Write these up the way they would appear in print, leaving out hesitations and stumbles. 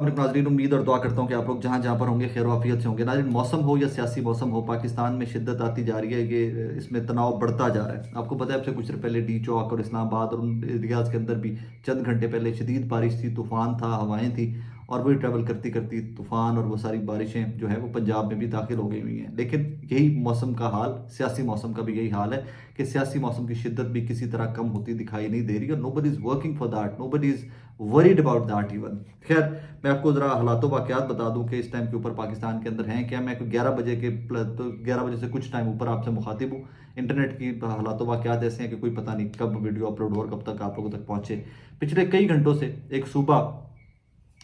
अपने नाज़रीन उम्मीद और दुआ करता हूँ कि आप लोग जहाँ जहाँ पर होंगे खैर वाफियत से होंगे। नाज़रीन मौसम हो या सियासी मौसम हो, पाकिस्तान में शिद्दत आती जा रही है कि इसमें तनाव बढ़ता जा रहा है। आपको पता है अब से कुछ देर पहले डी चौक और इस्लामाबाद और उन एरियाज़ के अंदर भी चंद घंटे पहले शदीद बारिश थी, तूफ़ान था, हवाएँ थी और वही ट्रैवल करती करती तूफ़ान और वो सारी बारिशें जो है वो पंजाब में भी दाखिल हो गई हुई हैं। लेकिन यही मौसम का हाल, सियासी मौसम का भी यही हाल है कि सियासी मौसम की शिद्दत भी किसी तरह कम होती दिखाई नहीं दे रही और nobody is working for that, nobody is worried about that even. खैर, मैं आपको ज़रा हालातों वाक़यात बता दूं कि इस टाइम के ऊपर पाकिस्तान के अंदर हैं क्या। मैं 11 बजे के तो 11 बजे से कुछ टाइम ऊपर आपसे मुखातिब हूँ। इंटरनेट की हालातों वाक़यात ऐसे हैं कि कोई पता नहीं कब वीडियो अपलोड हो और कब तक आप लोगों तक पहुँचे। पिछले कई घंटों से एक सूबा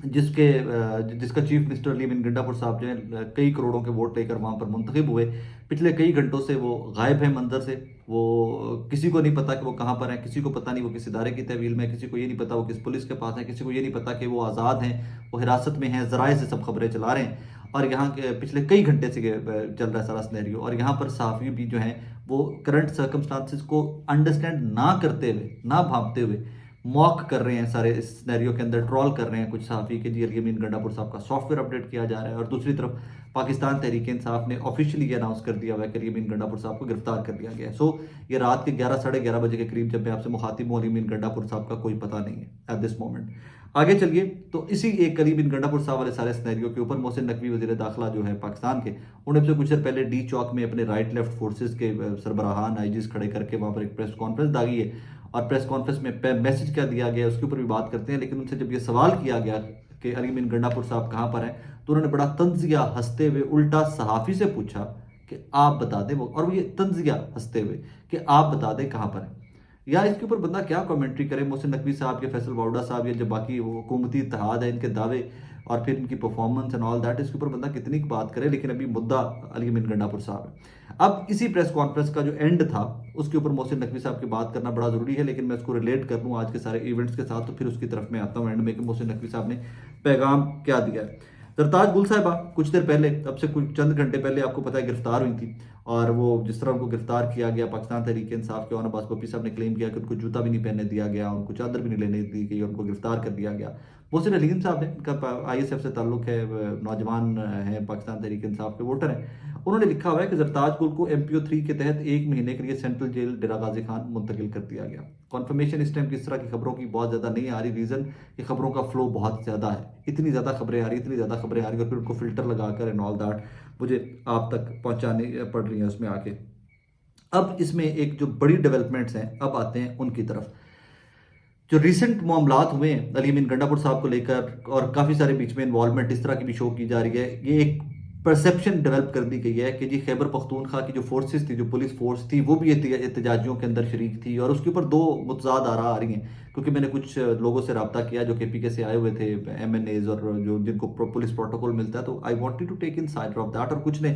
जिसका चीफ मिनिस्टर अली गंडापुर साहब जो है कई करोड़ों के वोट लेकर वहाँ पर मुंतखब हुए, पिछले कई घंटों से वो गायब है मंजर से। वो किसी को नहीं पता कि वो कहाँ पर हैं, किसी को पता नहीं वो किस इदारे की तहवील में है, किसी को ये नहीं पता वो किस पुलिस के पास है, किसी को ये नहीं पता कि वो आज़ाद हैं, वो हिरासत में हैं। ज़राए से सब खबरें चला रहे हैं और यहाँ के पिछले कई घंटे से चल रहा है सारा सिनेरियो। और यहाँ पर सहाफ़ी भी जो हैं वो करंट सर्कमस्टांसिस को अंडरस्टैंड ना करते हुए, ना भांपते हुए मॉक कर रहे हैं सारे इस सिनेरियो के अंदर, ट्रॉल कर रहे हैं कुछ सहाफ़ी के जी अली अमीन गंडापुर साहब का सॉफ्टवेयर अपडेट किया जा रहा है। और दूसरी तरफ पाकिस्तान तहरीक इंसाफ ने ऑफिशियली ये अनाउंस कर दिया हुआ है कि अली अमीन गंडापुर साहब को गिरफ्तार कर लिया गया है। सो ये रात के 11 साढ़े 11 बजे के करीब जब मैं आपसे मुखातिब हूँ, अली अमीन गंडापुर साहब का कोई पता नहीं है एट दिस मोमेंट। आगे चलिए तो इसी एक अली बिन गंडापुर साहब वाले सारे सिनेरियो के ऊपर मोहसिन नकवी वज़ीर दाखिला जो है पाकिस्तान के, उन्होंने से कुछ देर पहले डी चौक में अपने राइट लेफ्ट फोर्सेस के सरबराहान आईजीज खड़े करके वहाँ पर एक प्रेस कॉन्फ्रेंस दागी है। और प्रेस कॉन्फ्रेंस में मैसेज क्या दिया गया उसके ऊपर भी बात करते हैं। लेकिन उनसे जब ये सवाल किया गया कि अली बिन गंडापुर साहब कहाँ पर हैं, तो उन्होंने बड़ा तंजिया हंसते हुए उल्टा सहाफ़ी से पूछा कि आप बता दें। और वो ये तंजिया हंसते हुए कि आप बता दें कहाँ पर हैं। या इसके ऊपर बंदा क्या कमेंट्री करे, मोहसिन नकवी साहब या फैसल वाउडा साहब या जो बाकी वो हुकूमती इत्तेहाद है इनके दावे और फिर इनकी परफॉर्मेंस एंड ऑल दैट, इसके ऊपर बंदा कितनी बात करे। लेकिन अभी मुद्दा अली अमीन गंडापुर साहब है। अब इसी प्रेस कॉन्फ्रेंस का जो एंड था उसके ऊपर मोहसिन नकवी साहब की बात करना बड़ा जरूरी है, लेकिन मैं उसको रिलेट कर लूँ आज के सारे इवेंट्स के साथ, तो फिर उसकी तरफ मैं आता हूँ एंड में कि मोहसिन नकवी साहब ने पैगाम क्या दिया है। सरताज गुल साहिबा कुछ देर पहले, अब से कुछ चंद घंटे पहले आपको पता है गिरफ्तार हुई थी। और वो जिस तरह उनको गिरफ्तार किया गया, पाकिस्तान तहरीक इंसाफ के अब्बास पप्पी साहब ने क्लेम किया कि उनको जूता भी नहीं पहनने दिया गया, उनको चादर भी नहीं लेने दी गई, उनको गिरफ्तार कर दिया गया। मोहसिन अलीम साहब ने, इनका ISF से ताल्लुक है, नौजवान हैं, पाकिस्तान तहरीक इंसाफ के वोटर हैं। उन्होंने लिखा हुआ है कि जरताज गुल को MPO 3 के तहत 1 महीने के लिए सेंट्रल जेल डेरा गाजी खान मुंतकिल कर दिया गया। कॉन्फर्मेशन इस टाइम की इस तरह की खबरों की बहुत ज़्यादा नहीं आ रही। रीज़न कि खबरों का फ्लो बहुत ज़्यादा है, इतनी ज़्यादा खबरें आ रही, इतनी ज़्यादा खबरें आ रही और फिर उनको फिल्टर लगाकर एंड ऑल दैट मुझे आप तक पहुँचानी पड़ रही हैं उसमें आके। अब इसमें एक जो बड़ी डेवलपमेंट्स हैं, अब आते हैं उनकी तरफ। जो रिसेंट मामलात हुए हैं अली अमीन गंडापुर साहब को लेकर और काफ़ी सारे बीच में इन्वॉल्वमेंट इस तरह की भी शो की जा रही है, ये एक परसेप्शन डेवलप कर दी गई है कि जी खैबर पख्तूनख्वा की जो फोर्सेस थी, जो पुलिस फोर्स थी, वो भी एहतजाजियों के अंदर शरीक थी। और उसके ऊपर दो मुतजाद आरा आ रही हैं, क्योंकि मैंने कुछ लोगों से रब्ता किया जो KPK से आए हुए थे, MNAs और जो जिनको पुलिस प्रोटोकॉल मिलता है, तो I wanted to take inside of that. और कुछ ने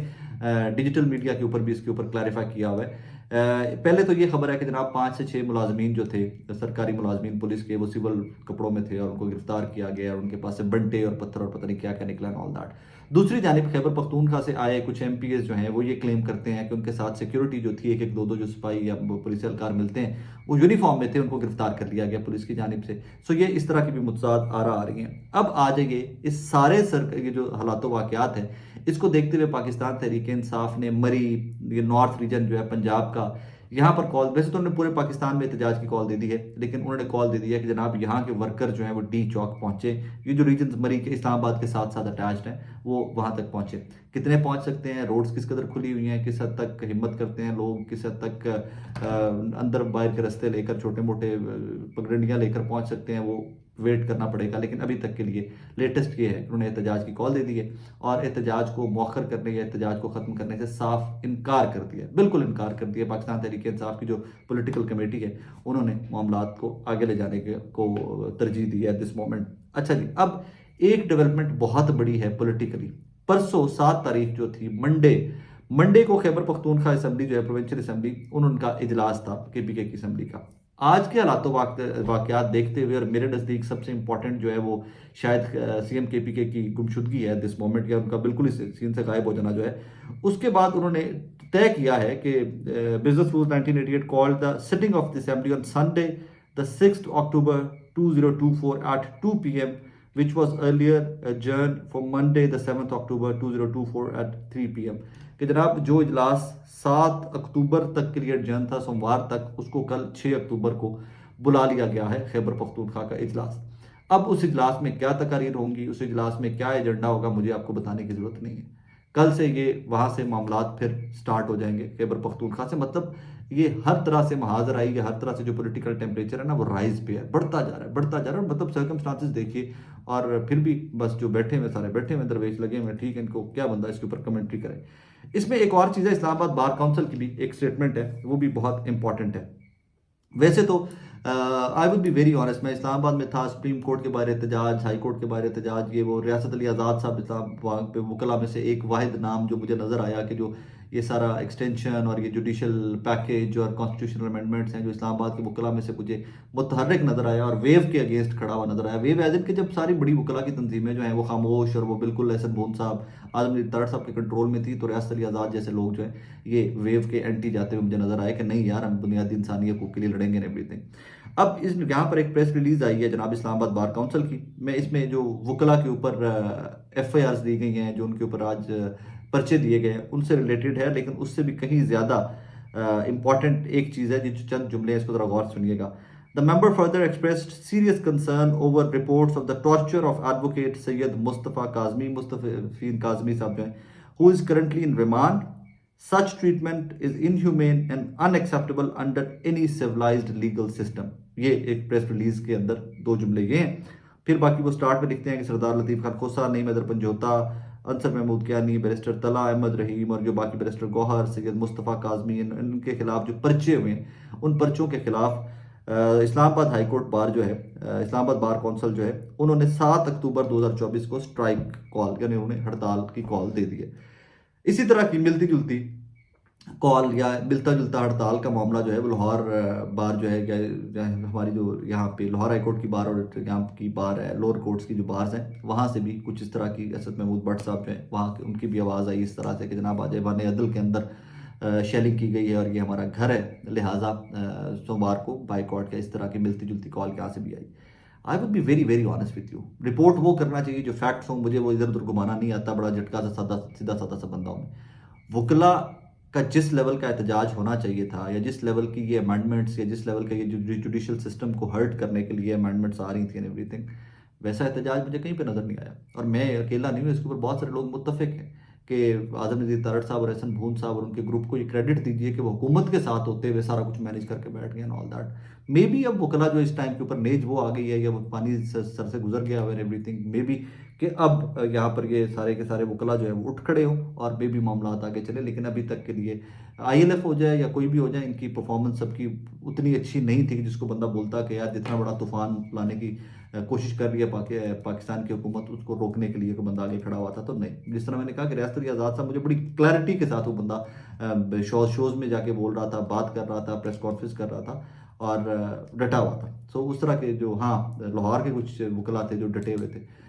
डिजिटल मीडिया के ऊपर भी इसके ऊपर क्लैरिफाई किया हुआ है। पहले तो ये खबर है कि जनाब 5 से 6 मुलाजमीन जो थे, सरकारी मुलाजमीन पुलिस के, वो सिविल कपड़ों में थे और उनको गिरफ्तार किया गया और उनके पास से बंटे और पत्थर और पता नहीं क्या क्या निकला ऑल दैट। दूसरी जानिब खैबर पख्तूनख्वा से आए कुछ MPs जो हैं वो ये क्लेम करते हैं कि उनके साथ सिक्योरिटी जो थी, एक एक दो दो जो सिपाही या पुलिस एहलकार मिलते हैं, वो यूनिफॉर्म में थे, उनको गिरफ्तार कर लिया गया पुलिस की जानिब से। सो ये इस तरह की भी मुतजाद आरा आ रही हैं। अब आ जाइए इस सारे ये जो हालात वाक़यात है, इसको देखते हुए पाकिस्तान तहरीक इंसाफ ने मरी, ये नॉर्थ रीजन जो है पंजाब का, यहाँ पर कॉल, वैसे तो उन्होंने पूरे पाकिस्तान में एहतजाज की कॉल दे दी है, लेकिन उन्होंने कॉल दे दी है कि जनाब यहाँ के वर्कर जो हैं वो डी चौक पहुँचे। ये जो रीजन मरी के इस्लामाबाद के साथ साथ अटैच्ड हैं, वो वहाँ तक पहुँचे। कितने पहुँच सकते हैं, रोड्स किस कदर खुली हुई हैं, किस हद तक हिम्मत करते हैं लोग, किस हद तक अंदर बाहर के रास्ते लेकर छोटे मोटे पगडंडियाँ लेकर पहुँच सकते हैं, वो वेट करना पड़ेगा। लेकिन अभी तक के लिए लेटेस्ट ये है कि उन्होंने एहतजाज की कॉल दे दी है और एहतजाज को मौखर करने या एहतजाज को ख़त्म करने से साफ इनकार कर दिया, बिल्कुल इनकार कर दिया। पाकिस्तान तहरीक इंसाफ की जो पॉलिटिकल कमेटी है, उन्होंने मामलात को आगे ले जाने को तरजीह दी है एट दिस मोमेंट। अच्छा जी, अब एक डेवलपमेंट बहुत बड़ी है पॉलिटिकली। परसों 7 तारीख जो थी, मंडे को खैबर पख्तूनख्वा असम्बली जो है, प्रोविंशियल असम्बली, उनका इजलास था KPK की असम्बली का। आज के हालातों वाकयात देखते हुए और मेरे नज़दीक सबसे इंपॉर्टेंट जो है वो शायद CM KPK की गुमशुदगी है दिस मोमेंट, या उनका बिल्कुल इस सीन से गायब हो जाना जो है। उसके बाद उन्होंने तय किया है कि business rules 1988 called the sitting of the assembly on Sunday the 6th October 2024 at 2 PM which was earlier adjourned for Monday the 7th October 2024 at 3 p.m. कि जनाब जो इजलास 7 अक्टूबर तक के लिए एडजर्न था सोमवार तक, उसको कल 6 अक्टूबर को बुला लिया गया है खैबर पख्तूनख्वा का इजलास। अब उस इजलास में क्या तकारीर होंगी, उस इजलास में क्या एजेंडा होगा, मुझे आपको बताने की ज़रूरत नहीं है। कल से ये वहाँ से मामलात फिर स्टार्ट हो जाएंगे खैबर पख्तूनख्वा से। मतलब ये हर तरह से महाजर आई है, हर तरह से जो पॉलिटिकल टेम्परेचर है ना वो राइज पे है, बढ़ता जा रहा है, बढ़ता जा रहा है। मतलब सर्कमस्टांसेस देखिए, और फिर भी बस जो बैठे हुए सारे बैठे हुए दरवेश लगे हुए, ठीक है, इनको क्या बंदा इसके ऊपर कमेंट्री करे। इसमें एक और चीज़ है, इस्लामाबाद बार काउंसिल की भी एक स्टेटमेंट है, वो भी बहुत इंपॉर्टेंट है। वैसे तो आई वुड बी वेरी ऑनेस्ट, मैं इस्लामाबाद में था, सुप्रीम कोर्ट के बारे एहतजाज, हाई कोर्ट के बारे एहतजाज, ये वो रियासत अली आज़ाद साहब इस्लामाबाद पे वकला में से एक वाहिद नाम जो मुझे नज़र आया कि जो ये सारा एक्सटेंशन और ये जुडिशल पैकेज और कॉन्स्टिट्यूशनल अमेंडमेंट्स हैं जो इस्लामाबाद के वकला में से मुझे मुतहर्रिक नज़र आया और वेव के अगेंस्ट खड़ा हुआ नज़र आया। वेव एज इन कि जब सारी बड़ी वकला की तंजीमें जो हैं वो खामोश और वो बिल्कुल एहसन भून साहब, आजम तारड़ साहब के कंट्रोल में थी, तो रियासत अली आज़ाद जैसे लोग जो हैं ये वेव के एंटी जाते हुए मुझे नज़र आए कि नहीं यार, हम बुनियादी इंसानी हकूक़ के लिए लड़ेंगे एंड एवरीथिंग। अब इस यहाँ पर एक प्रेस रिलीज आई है जनाब इस्लामाबाद बार काउंसिल की। मैं इसमें जो वकला के ऊपर FIRs दी गई हैं, जो उनके ऊपर आज पर्चे दिए गए हैं, उनसे रिलेटेड है, लेकिन उससे भी कहीं ज़्यादा इंपॉर्टेंट एक चीज़ है, जो चंद जुमले हैं, इसको ज़रा गौर सुनिएगा। The member further expressed serious concern over reports of the torture of advocate Syed Mustafa Kazmi, Mustafeen Kazmi साहब जो हैं, who is currently in remand. Such treatment is inhumane and unacceptable under any civilized legal system। ये एक प्रेस रिलीज के अंदर दो जुमले ये हैं। फिर बाकी वो स्टार्ट में लिखते हैं कि सरदार लतीफ़ खान खोसा, नईम हैदर पंजोता, अंसर महमूद कियानी, बैरिस्टर तला अहमद रहीम और जो बाकी बैरिस्टर गौहर, सैयद मुस्तफ़ा काज़मी, इनके खिलाफ जो पर्चे हुए हैं, उन पर्चों के खिलाफ इस्लामाबाद हाई कोर्ट बार जो है, इस्लामाबाद बार काउंसिल जो है, उन्होंने 7 अक्टूबर 2024 को स्ट्राइक कॉल, यानी उन्होंने हड़ताल की कॉल दे दी है। इसी तरह की मिलती जुलती कॉल या मिलता जुलता हड़ताल का मामला जो है वो लाहौर बार जो है, हमारी जो यहाँ पे लाहौर हाई कोर्ट की बार और यहाँ की बार है, लोअर कोर्ट्स की जो बार्स हैं, वहाँ से भी कुछ इस तरह की असद महमूद भट्ट साहब जो हैं वहाँ उनकी भी आवाज़ आई इस तरह से कि जनाब आज बान अदल के अंदर शेलिंग की गई है और ये हमारा घर है, लिहाजा सोमवार को बाइकआउट का, इस तरह की मिलती जुलती कॉल यहाँ से भी आई। I would be very very honest with you, report वो करना चाहिए जो फैक्ट्स हों, मुझे वो इधर उधर घुमाना नहीं आता, बड़ा झटका सा सादा सीधा साधा सा बंदा हूँ। वकला का जिस लेवल का एहतजाज होना चाहिए था, या जिस लेवल की ये अमेंडमेंट्स, या जिस लेवल का ये जुडिशल सिस्टम को हर्ट करने के लिए अमेंडमेंट्स आ रही थी एंड एवरीथिंग, वैसा एहतजाज मुझे कहीं पे नज़र नहीं आया। और मैं अकेला नहीं हूँ, इसके ऊपर बहुत सारे लोग मुत्तफिक हैं कि आज़म नज़ीर तारड़ साहब और एहसन भून साहब और उनके ग्रुप को ये क्रेडिट दीजिए कि वो हुकूमत के साथ होते हुए सारा कुछ मैनेज करके बैठ गए and all that. May be अब वकला जो इस टाइम के ऊपर नेज वो आ गई है, या वो पानी सर से गुजर गया है एवरीथिंग, मे बी कि अब यहाँ पर ये सारे के सारे वकला जो है वो उठ खड़े हों और मे भी मामला आगे चले। लेकिन अभी तक के लिए ILF हो जाए या कोई भी हो जाए, इनकी परफॉर्मेंस सबकी उतनी अच्छी नहीं थी कि जिसको बंदा बोलता कि यार जितना बड़ा तूफान लाने की कोशिश कर रही है पाकिस्तान की हुकूमत, उसको रोकने के लिए कोई बंदा आगे खड़ा हुआ था। तो नहीं, जिस तरह मैंने कहा कि रियासत अली आज़ाद साहब मुझे बड़ी क्लैरिटी के साथ वो बंदा शोज़ में जाके बोल रहा था, बात कर रहा था, प्रेस कॉन्फ्रेंस कर रहा था और डटा हुआ था। सो उस तरह के जो, हाँ, लाहौर के कुछ वकला थे जो डटे हुए थे,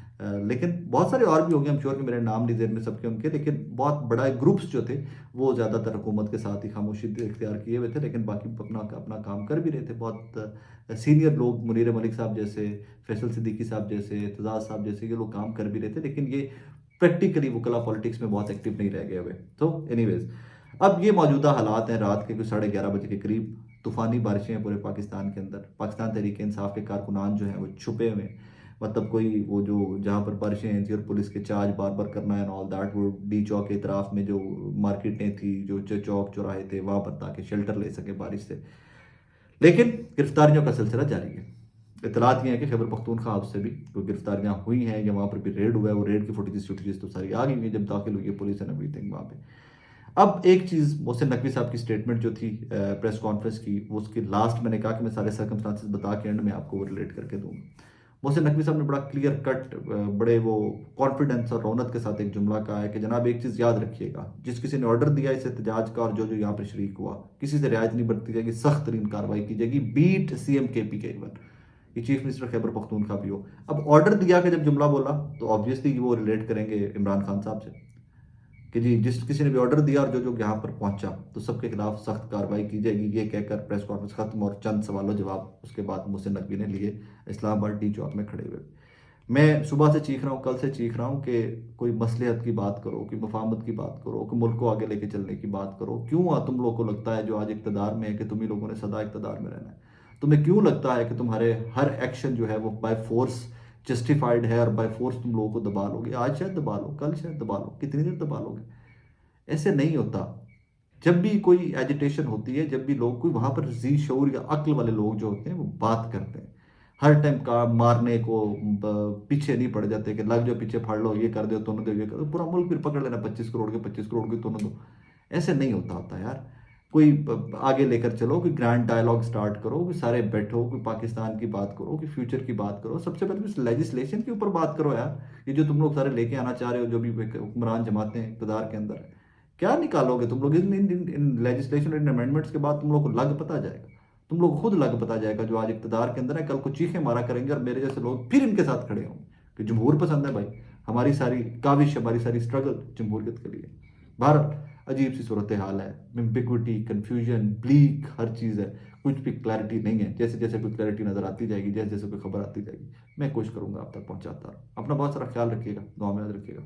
लेकिन बहुत सारे और भी होंगे, हम श्योर कि मेरे नाम नहीं जेहन में सबके उनके, लेकिन बहुत बड़ा ग्रुप्स जो थे वो ज़्यादातर हुकूमत के साथ ही खामोशी इख्तियार किए हुए थे, लेकिन बाकी अपना अपना काम कर भी रहे थे। बहुत सीनियर लोग, मुनीर मलिक साहब जैसे, फैसल सिद्दीकी साहब जैसे, एतजाज़ साहब जैसे, ये लोग काम कर भी रहे थे, लेकिन ये प्रैक्टिकली वकला पॉलिटिक्स में बहुत एक्टिव नहीं रह गए हुए। तो एनीवेज, अब ये मौजूदा हालात हैं, रात के कुछ 11:30 बजे के करीब तूफ़ानी बारिशें हैं पूरे पाकिस्तान के अंदर। पाकिस्तान तहरीक इंसाफ के कारकुनान जो हैं वो छुपे हुए हैं, मतलब कोई वो जो जहाँ पर बारिशें थी और पुलिस के चार्ज बार बार करना एंड ऑल दैट, वो डी चौक के इतराफ में जो मार्केटें थी, जो चौक चौराहे थे, वहाँ पर ताकि शेल्टर ले सके बारिश से। लेकिन गिरफ्तारियों का सिलसिला जारी है। इतलात ये है कि खैबर पख्तूनख्वा हाउस से भी कोई गिरफ्तारियाँ हुई हैं, या वहाँ पर भी रेड हुआ है, वो रेड की फुटेजेस तो सारी आ गई हैं जब दाखिल हुई है पुलिस एंड एवरीथिंग वहाँ पे। अब एक चीज़, मोहसिन नकवी साहब की स्टेटमेंट जो थी प्रेस कॉन्फ्रेंस की, वो उसकी लास्ट मैंने कहा कि मैं सारे सर्कमस्टांसेस बता के एंड में आपको वो रिलेट करके दूँगा। मोहसिन नकवी साहब ने बड़ा क्लियर कट, बड़े वो कॉन्फिडेंस और रौनक के साथ एक जुमला कहा है कि जनाब एक चीज़ याद रखिएगा, जिस किसी ने ऑर्डर दिया इस एहतजाज का और जो जो यहाँ पर शरीक हुआ, किसी से रियायत नहीं बरती जाएगी, सख्त तरीन कार्रवाई की जाएगी, बीट CM KP के इवन ये चीफ मिनिस्टर खैबर पख्तूनख्वा भी हो। अब ऑर्डर दिया कि जब जुमला बोला तो ऑब्वियसली वो रिलेट करेंगे इमरान खान साहब से कि जी जिस किसी ने भी ऑर्डर दिया और जो जो यहाँ पर पहुंचा तो सबके खिलाफ सख्त कार्रवाई की जाएगी, ये कहकर प्रेस कॉन्फ्रेंस खत्म और चंद सवालों जवाब उसके बाद मोहसिन नकवी ने लिए इस्लामाबाद डी चौक में खड़े हुए। मैं सुबह से चीख रहा हूँ, कल से चीख रहा हूँ कि कोई मसलहत की बात करो, कोई मफाहमत की बात करो, कि मुल्क को आगे लेके चलने की बात करो। क्यों तुम लोग को लगता है जो आज इक़्तिदार में है कि तुम ही लोगों ने सदा इक़्तिदार में रहना है? तुम्हें क्यों लगता है कि तुम्हारे हर एक्शन जो है वो बाय फोर्स जस्टिफाइड है और बाय फोर्स तुम लोगों को दबा लोगे? आज शायद दबा लो, कल शायद दबा लो, कितनी देर दबा लोगे? ऐसे नहीं होता। जब भी कोई एजिटेशन होती है, जब भी लोग कोई वहां पर जी शऊर या अक्ल वाले लोग जो होते हैं वो बात करते हैं, हर टाइम का मारने को पीछे नहीं पड़ जाते कि लग जाओ पीछे फाड़ लो, ये कर दो, तुम दो, ये कर दो, पूरा मुल्क फिर पकड़ लेना 25 करोड़ के, 25 करोड़ के, तुम दो। ऐसे नहीं होता यार। कोई आगे लेकर चलो, कोई ग्रैंड डायलॉग स्टार्ट करो, कोई सारे बैठो, कोई पाकिस्तान की बात करो, कोई फ्यूचर की बात करो, सबसे पहले इस लेजिस्लेशन के ऊपर बात करो यार। ये जो तुम लोग सारे लेके आना चाह रहे हो, जो भी हुक्मरान जमाते हैं इक़्तिदार के अंदर, क्या निकालोगे तुम लोग इन लेजिस्लेशन, इन अमेंडमेंट्स के बाद? तुम लोग को लग पता जाएगा, तुम लोग को खुद लग पता जाएगा जो आज इक़्तिदार के अंदर है, कल को चीखें मारा करेंगे और मेरे जैसे लोग फिर इनके साथ खड़े होंगे कि जमहूर पसंद है भाई। हमारी सारी काविश, हमारी सारी स्ट्रगल जमहूरियत के लिए। बहरहाल अजीब सी सूरत हाल है, एम्बिग्विटी, कन्फ्यूजन, ब्लीक हर चीज़ है, कुछ भी क्लैरिटी नहीं है। जैसे जैसे कुछ क्लैरिटी नजर आती जाएगी, जैसे जैसे कोई खबर आती जाएगी, मैं कोशिश करूंगा आप तक पहुंचाता रहूं। अपना बहुत सारा ख्याल रखिएगा, दुआ में याद रखिएगा।